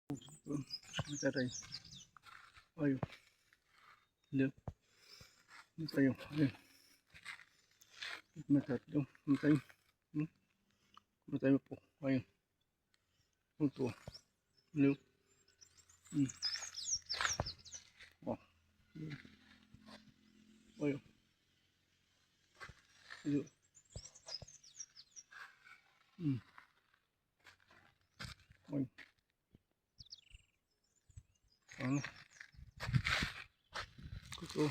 Mataray. Ayun. Hello. Matayo. Ayun. Matatlo. Matayo. Matayo po. Ayun. Ito. Hello. Oh. Ayun. Hello. Ayun. Ano? Ito.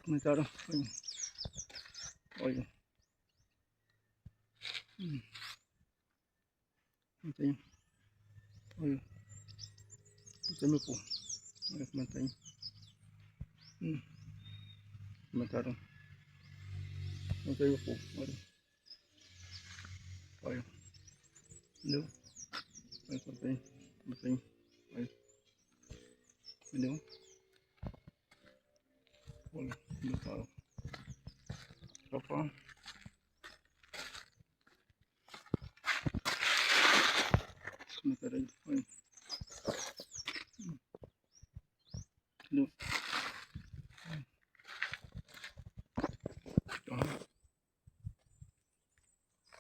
Mataro. Ayun. Ayun. Matayo. Ayun. Matayo po. Ayun. Matayo. Mataro. Matayo po. Ayun. Ayun. Hello. Ayun. Matayo. Matayo. Ayun. Hello. Ayun. Mataro. Apa? Mataray. Ayun. Hello. Ayun.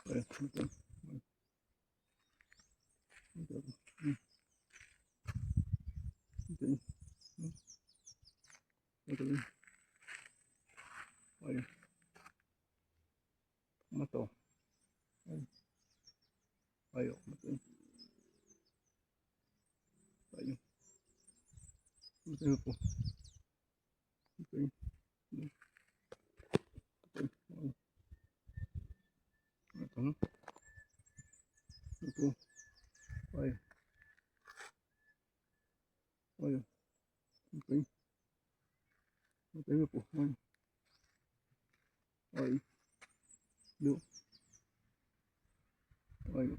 Matayo. Matayo. Matayo. Matayo. Ayun. Mato. Ayun. Ayun. Matayo. Ayun. Matayo po. Matayo. Matayo. Ayun. Ito na. Ito. Ayun. Ayun. Matayo. Matayo po. Ayun. Ayun. Hello. Ayun.